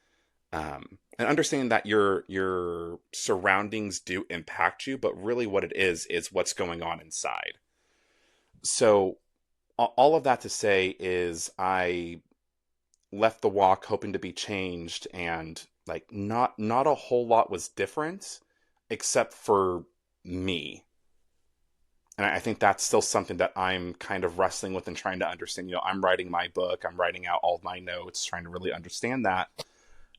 and understanding that your surroundings do impact you, but really what it is what's going on inside. So all of that to say is I left the walk hoping to be changed, and like not a whole lot was different except for me. And I think that's still something that I'm kind of wrestling with and trying to understand. I'm writing my book, I'm writing out all of my notes, trying to really understand that.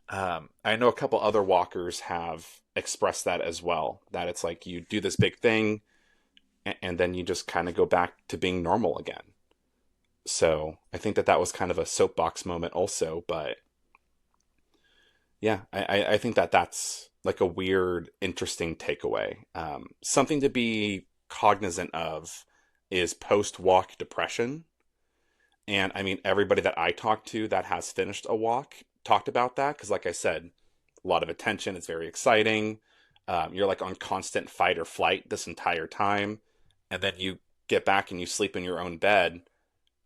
I know a couple other walkers have expressed that as well, that it's like you do this big thing and then you just kind of go back to being normal again. So I think that that was kind of a soapbox moment also, but yeah, I think that that's like a weird, interesting takeaway. Something to be cognizant of is post walk depression. And I mean, everybody that I talked to that has finished a walk talked about that. Because, like I said, a lot of attention. It's very exciting. You're like on constant fight or flight this entire time. And then you get back and you sleep in your own bed.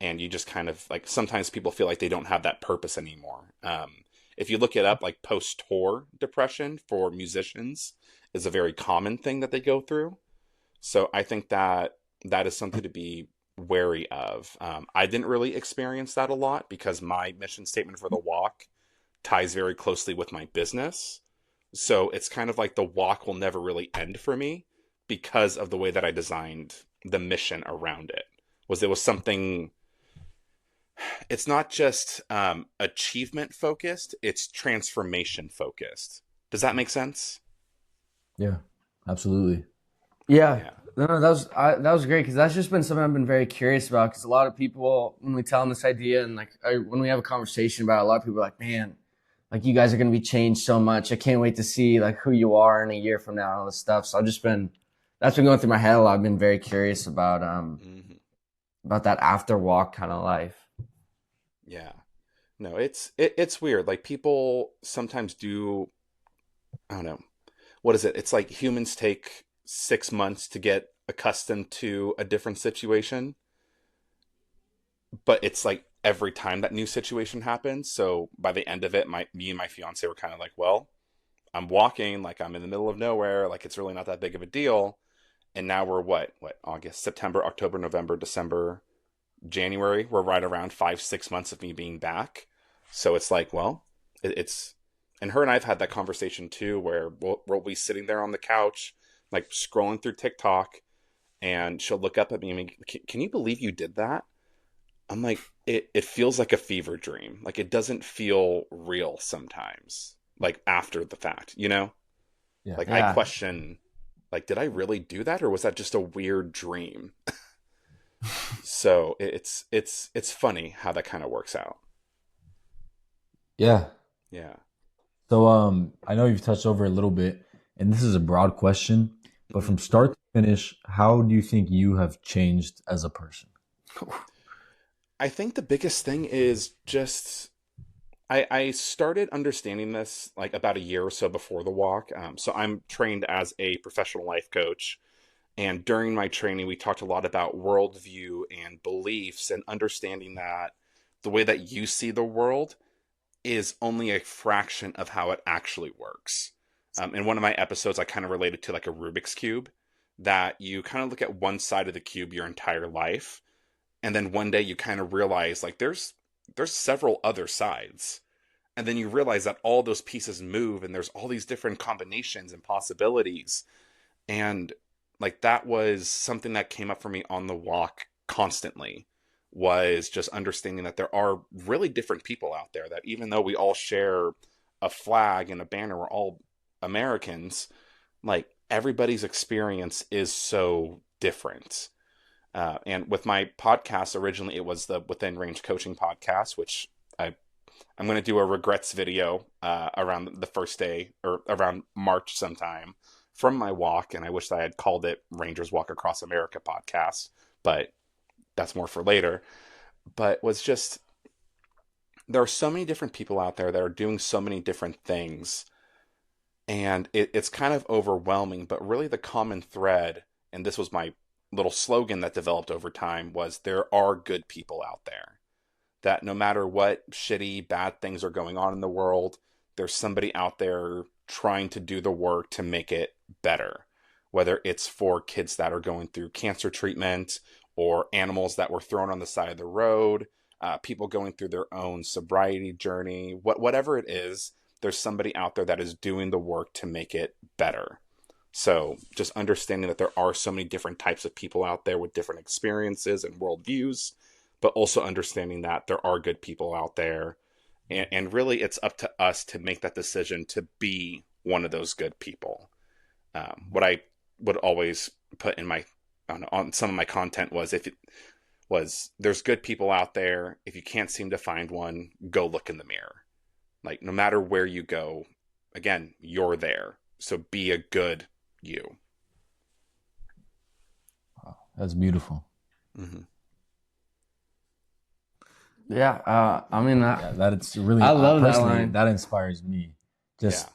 And you just kind of like sometimes people feel like they don't have that purpose anymore. If you look it up, like post tour depression for musicians is a very common thing that they go through. So I think that that is something to be wary of. I didn't really experience that a lot because my mission statement for the walk ties very closely with my business. So it's kind of like the walk will never really end for me because of the way that I designed the mission around it. It was something, it's not just achievement focused, it's transformation focused. Does that make sense? Yeah, absolutely. Yeah, Yeah. no, that was great because that's just been something I've been very curious about. Because a lot of people, when we tell them this idea and like when we have a conversation about it, a lot of people are like, "Man, like you guys are going to be changed so much. I can't wait to see like who you are in a year from now and all this stuff." So I've just been that's been going through my head a lot. I've been very curious Hmm. about that after walk kind of life. Yeah. No, it's weird. Like people sometimes do, I don't know. What is it? It's like humans take 6 months to get accustomed to a different situation, but it's like every time that new situation happens. So by the end of it, my me and my fiance were kind of like, well, I'm walking, like I'm in the middle of nowhere, like it's really not that big of a deal. And now we're what, August, September, October, November, December, January. We're right around 5, 6 months of me being back. So it's like, well, it's, and her and I've had that conversation too, where we'll be sitting there on the couch, like scrolling through TikTok, and she'll look up at me and be, can you believe you did that? I'm like, it feels like a fever dream. Like it doesn't feel real sometimes, like after the fact, you know? Yeah. Like I Yeah, question, like, did I really do that or was that just a weird dream? So it's funny how that kind of works out. Yeah. Yeah. So I know you've touched over a little bit, and this is a broad question, but Hmm. from start to finish, how do you think you have changed as a person? I think the biggest thing is just I started understanding this like about a year or so before the walk. So I'm trained as a professional life coach. And during my training, we talked a lot about worldview and beliefs and understanding that the way that you see the world is only a fraction of how it actually works. In one of my episodes, I kind of related to like a Rubik's Cube, that you kind of look at one side of the cube your entire life, and then one day you kind of realize like there's several other sides, and then you realize that all those pieces move and there's all these different combinations and possibilities. And like that was something that came up for me on the walk constantly, was just understanding that there are really different people out there, that even though we all share a flag and a banner, we're all Americans, like everybody's experience is so different. And with my podcast, originally it was the Within Range Coaching podcast, which I'm going to do a regrets video around the first day or around March sometime from my walk. And I wish I had called it Rangers Walk Across America podcast, but that's more for later. But was just, there are so many different people out there that are doing so many different things. And it's kind of overwhelming, but really the common thread, and this was my little slogan that developed over time, was there are good people out there, that no matter what shitty, bad things are going on in the world, there's somebody out there trying to do the work to make it better. Whether it's for kids that are going through cancer treatment, or animals that were thrown on the side of the road, people going through their own sobriety journey, whatever it is, there's somebody out there that is doing the work to make it better. So just understanding that there are so many different types of people out there with different experiences and worldviews, but also understanding that there are good people out there. And really, it's up to us to make that decision to be one of those good people. What I would always put in my on some of my content was if it was there's good people out there. If you can't seem to find one, go look in the mirror. Like no matter where you go, again, you're there. So be a good you. That's beautiful. Mm-hmm. Yeah, I mean, Yeah, that's really. I love that personally, line. that inspires me. Yeah. Just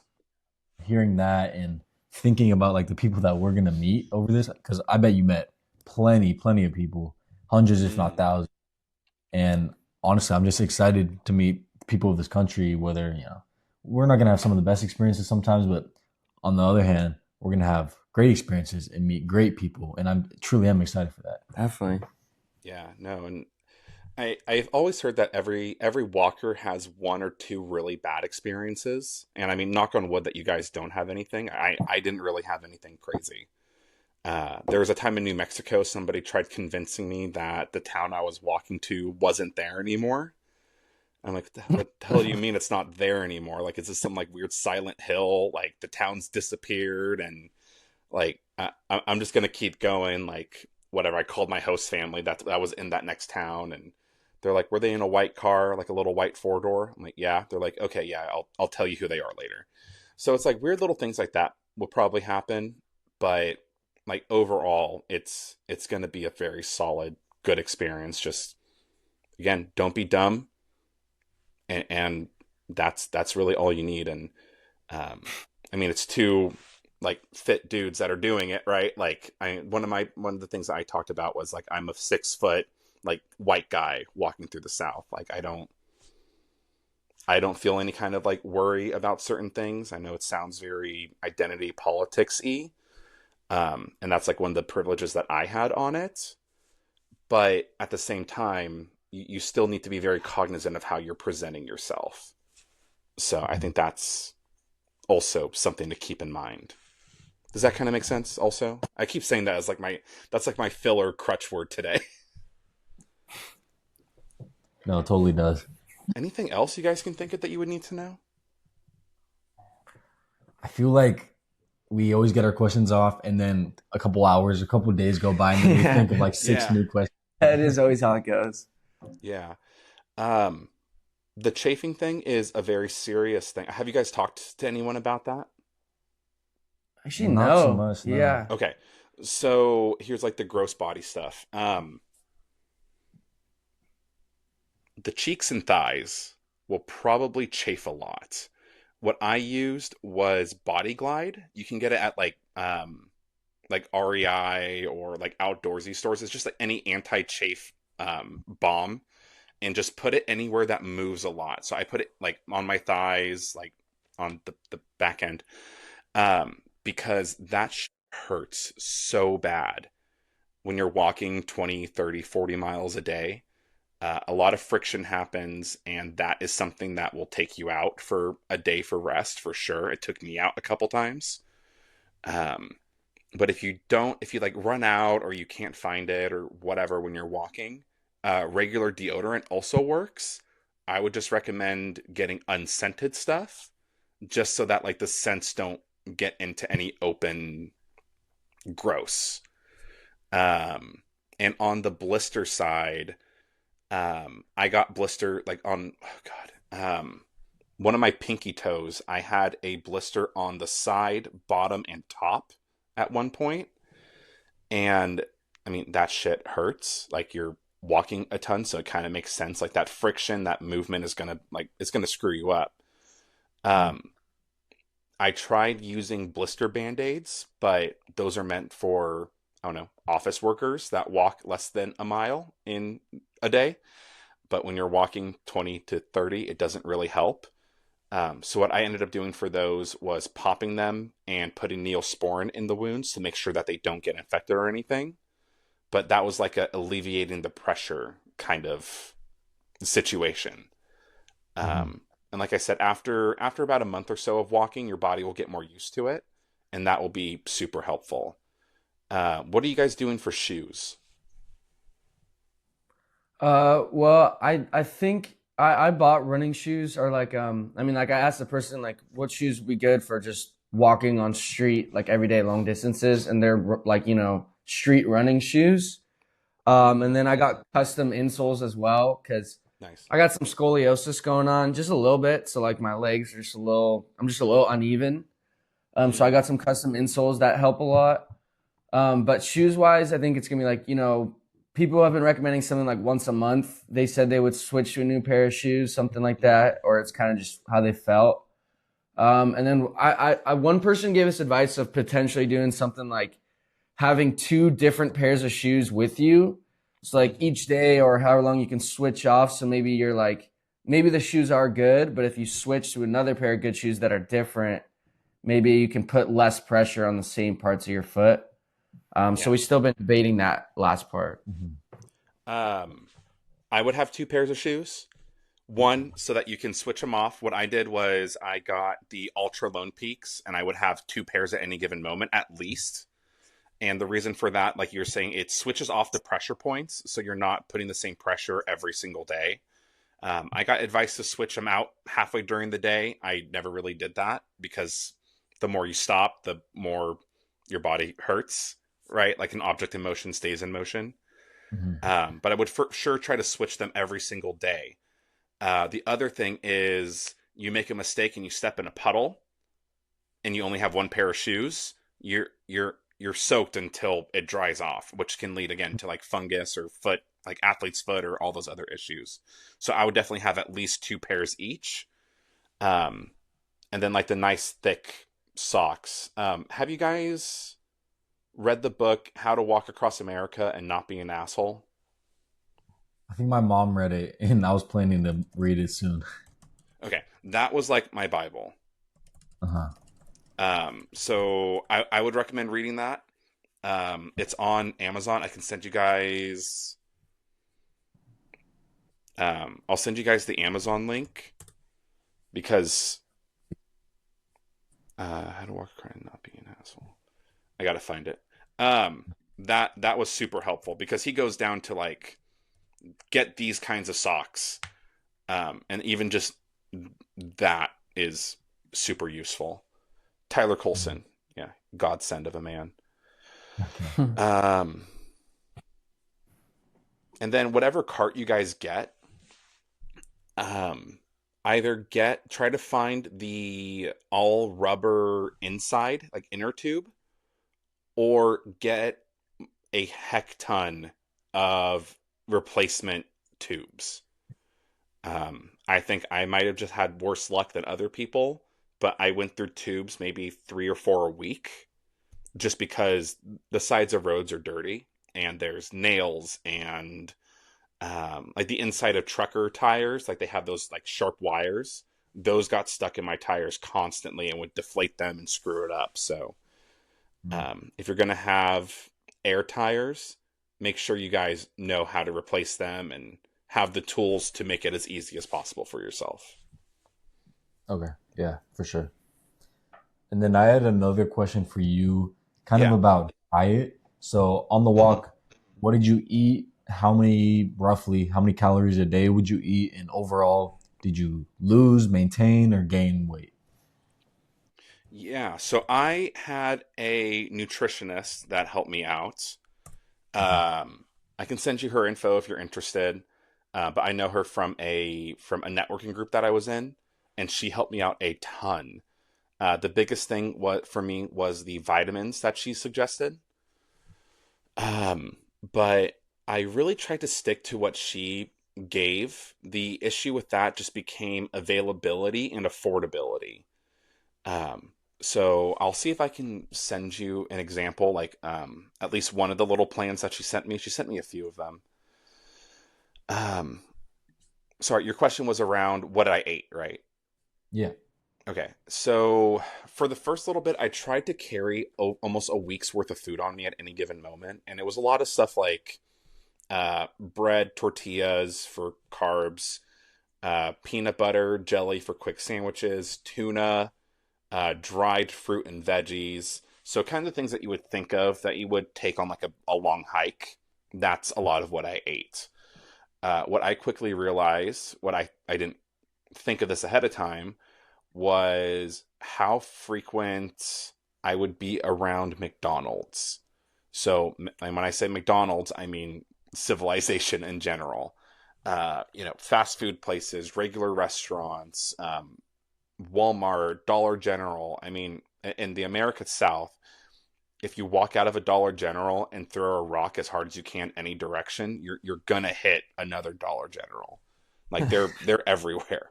hearing that and thinking about like the people that we're gonna meet over this, because I bet you met plenty of people, hundreds if not Mm. thousands. And honestly, I'm just excited to meet people of this country. Whether we're not gonna have some of the best experiences sometimes, but on the other hand, we're gonna have great experiences and meet great people. And I'm truly am excited for that. Definitely. Yeah. No. And I've always heard that every walker has one or two really bad experiences. And I mean, knock on wood that you guys don't have anything. I didn't really have anything crazy. There was a time in New Mexico, somebody tried convincing me that the town I was walking to wasn't there anymore. I'm like, what the hell do you mean it's not there anymore? Like, is this some like weird silent hill? Like the town's disappeared, and like I'm just gonna keep going. Like whatever. I called my host family that was in that next town, and they're like, were they in a white car, like a little white four door? I'm like, yeah. They're like, okay, yeah, I'll tell you who they are later. So it's like weird little things like that will probably happen, but like overall, it's gonna be a very solid, good experience. Just again, don't be dumb, and that's really all you need. And um, I mean, it's two like fit dudes that are doing it, right? Like one of the things that I talked about was like I'm a 6 foot like white guy walking through the South. Like I don't feel any kind of like worry about certain things. I know it sounds very identity politics-y, and that's like one of the privileges that I had on it. But at the same time, you still need to be very cognizant of how you're presenting yourself. So I think that's also something to keep in mind. Does that kind of make sense? Also, I keep saying that as like that's like my filler crutch word today. No, it totally does. Anything else you guys can think of that you would need to know? I feel like we always get our questions off, and then a couple hours, a couple days go by, and then we think of like six Yeah, new questions. That is always how it goes. yeah. Um, the chafing thing is a very serious thing. Have you guys talked to anyone about that? Actually, Not so no. much, no. Yeah. Okay, so here's like the gross body stuff. The cheeks and thighs will probably chafe a lot. What I used was Body Glide. You can get it at like REI or like outdoorsy stores. It's just like any anti-chafe balm, and just put it anywhere that moves a lot. So I put it like on my thighs, like on the back end, because that hurts so bad when you're walking 20, 30, 40 miles a day. A lot of friction happens, and that is something that will take you out for a day for rest for sure. It took me out a couple times. Um, but if you like run out or you can't find it or whatever when you're walking, regular deodorant also works. I would just recommend getting unscented stuff just so that like the scents don't get into any open gross. Um, and on the blister side, I got blister like on oh god, one of my pinky toes. I had a blister on the side, bottom, and top at one point, and I mean that shit hurts. Like you're walking a ton, so it kind of makes sense. Like that friction, that movement is gonna like it's gonna screw you up. Um, I tried using blister band-aids, but those are meant for I don't know office workers that walk less than a mile in a day. But when you're walking 20 to 30, it doesn't really help. So what I ended up doing for those was popping them and putting neosporin in the wounds to make sure that they don't get infected or anything. But that was like alleviating the pressure kind of situation. Mm-hmm. And like I said, after about a month or so of walking, your body will get more used to it, and that will be super helpful. What are you guys doing for shoes? Well, I think I bought running shoes or like I mean like I asked the person like what shoes would be good for just walking on street like everyday long distances, and they're like street running shoes. And then I got custom insoles as well because Nice. I got some scoliosis going on just a little bit, so like my legs are just a little I'm just a little uneven. So I Mm, got some custom insoles that help a lot. But shoes wise, I think it's gonna be like, people have been recommending something like once a month. They said they would switch to a new pair of shoes, something like that, or it's kind of just how they felt. And then one person gave us advice of potentially doing something like having two different pairs of shoes with you. So like each day or however long you can switch off. So maybe you're like, maybe the shoes are good, but if you switch to another pair of good shoes that are different, maybe you can put less pressure on the same parts of your foot. So yeah. we've still been debating that last part. Mhm. Um, I would have two pairs of shoes. One, so that you can switch them off. What I did was I got the Ultra Lone Peaks, and I would have two pairs at any given moment at least. And the reason for that, like you're saying, it switches off the pressure points, so you're not putting the same pressure every single day. I got advice to switch them out halfway during the day. I never really did that because the more you stop, the more your body hurts, right? Like an object in motion stays in motion. Mhm. But I would for sure try to switch them every single day. The other thing is you make a mistake and you step in a puddle and you only have one pair of shoes. You're soaked until it dries off, which can lead again to like fungus or foot, like athlete's foot or all those other issues. So I would definitely have at least two pairs each. Um, and then like the nice thick socks. Have you guys read the book How to Walk Across America and Not Be an Asshole? I think my mom read it, and I was planning to read it soon. Okay, that was like my Bible. Uh huh. So I would recommend reading that. It's on Amazon. I can send you guys. I'll send you guys the Amazon link because how to walk around and not be an asshole. I gotta find it. That was super helpful because he goes down to like get these kinds of socks, and even just that is super useful. Tyler Colson, yeah, godsend of a man. Okay. Um, and then whatever cart you guys get, um, either try to find the all rubber inside, like inner tube, or get a heck ton of replacement tubes. I think I might have just had worse luck than other people, but I went through tubes maybe 3 or 4 a week just because the sides of roads are dirty and there's nails and like the inside of trucker tires, like they have those like sharp wires. Those got stuck in my tires constantly and would deflate them and screw it up. So Mm. if you're going to have air tires, make sure you guys know how to replace them and have the tools to make it as easy as possible for yourself. Okay. Yeah, for sure. And then I had another question for you, kind of Yeah. about diet. So on the hmm walk, what did you eat? Roughly, how many calories a day would you eat? And overall, did you lose, maintain, or gain weight? Yeah. So I had a nutritionist that helped me out. Mhm. I can send you her info if you're interested. But I know her from a networking group that I was in, and she helped me out a ton. The biggest thing for me was the vitamins that she suggested. But I really tried to stick to what she gave. The issue with that just became availability and affordability. So I'll see if I can send you an example, like at least one of the little plans that she sent me. She sent me a few of them. Um, sorry, your question was around what I ate, right? Yeah. Okay, so for the first little bit, I tried to carry almost a week's worth of food on me at any given moment, and it was a lot of stuff like bread, tortillas for carbs, peanut butter, jelly for quick sandwiches, tuna, dried fruit and veggies. So kind of things that you would think of that you would take on like a long hike. That's a lot of what I ate. What I quickly realized, I didn't think of this ahead of time, was how frequent I would be around McDonald's. So, and when I say McDonald's, I mean civilization in general. Fast food places, regular restaurants, Walmart, Dollar General. I mean, in the America South, if you walk out of a Dollar General and throw a rock as hard as you can any direction, you're gonna hit another Dollar General. Like they're everywhere.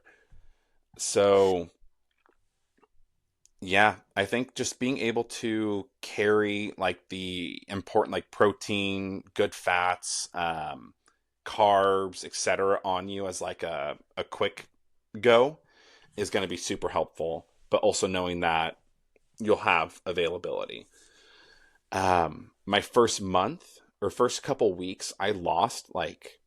So yeah, I think just being able to carry like the important like protein, good fats, carbs, etc. on you as like a quick go is going to be super helpful, but also knowing that you'll have availability. My first month or first couple weeks, I lost like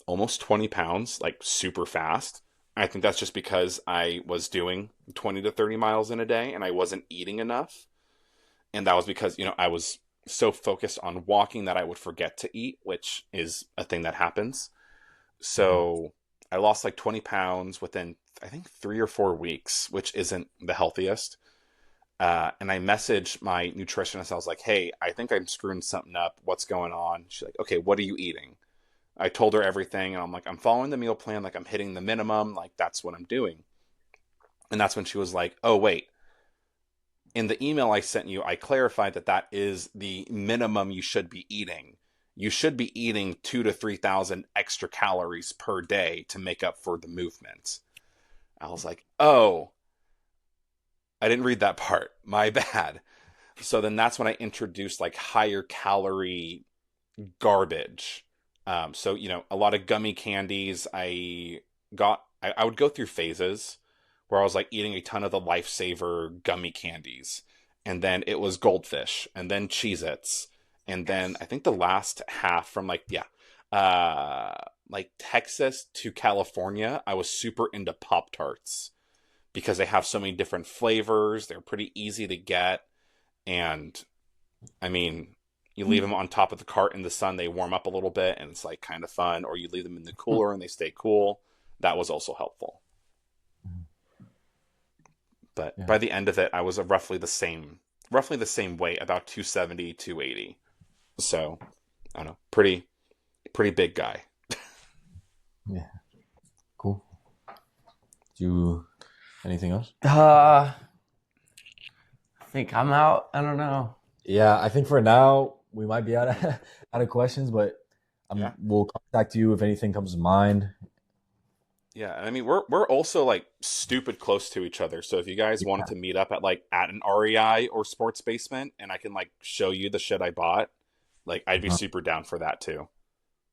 almost 20 pounds, like super fast. I think that's just because I was doing 20 to 30 miles in a day and I wasn't eating enough. And that was because, I was so focused on walking that I would forget to eat, which is a thing that happens. So I lost like 20 pounds within, I think, 3 or 4 weeks, which isn't the healthiest. And I messaged my nutritionist. I was like, hey, I think I'm screwing something up. What's going on? She's like, okay, what are you eating? I told her everything. And I'm like, I'm following the meal plan. Like, I'm hitting the minimum. Like, that's what I'm doing. And that's when she was like, oh, wait. In the email I sent you, I clarified that is the minimum you should be eating. You should be eating 2,000 to 3,000 extra calories per day to make up for the movement. I was like, oh, I didn't read that part. My bad. So then that's when I introduced like higher calorie garbage. So, a lot of gummy candies. I would go through phases where I was like eating a ton of the Lifesaver gummy candies. And then it was Goldfish and then Cheez-Its. And then I think the last half from like Texas to California, I was super into Pop-Tarts because they have so many different flavors. They're pretty easy to get. And I mean, you leave them on top of the cart in the sun, they warm up a little bit and it's like kind of fun. Or you leave them in the cooler and they stay cool. That was also helpful. But by the end of it, I was roughly the same weight, about 270, 280. So I don't know, pretty big guy. Yeah. Cool. Anything else? I think I'm out. I don't know. Yeah, I think for now we might be out of questions, but we'll contact you if anything comes to mind. Yeah, and I mean we're also like stupid close to each other. So if you guys wanted to meet up at an REI or Sports Basement, and I can like show you the shit I bought, like I'd be super down for that too.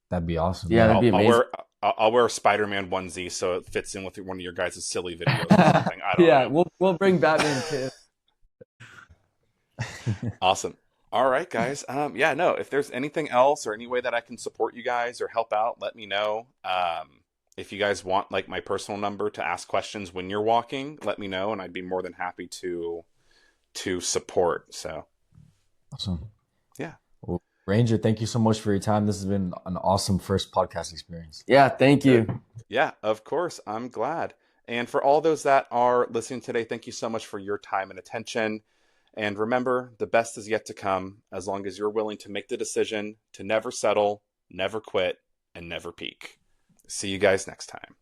That'd be awesome. Yeah, that'd be amazing. I'll wear a Spider-Man onesie so it fits in with one of your guys' silly videos or something. I don't know. We'll bring Batman too. Awesome. All right, guys. If there's anything else or any way that I can support you guys or help out, let me know. If you guys want like my personal number to ask questions when you're walking, let me know and I'd be more than happy to support. So awesome. Yeah. Well, Ranger, thank you so much for your time. This has been an awesome first podcast experience. Yeah, thank you. Yeah, of course. I'm glad. And for all those that are listening today, thank you so much for your time and attention. And remember, the best is yet to come as long as you're willing to make the decision to never settle, never quit, and never peak. See you guys next time.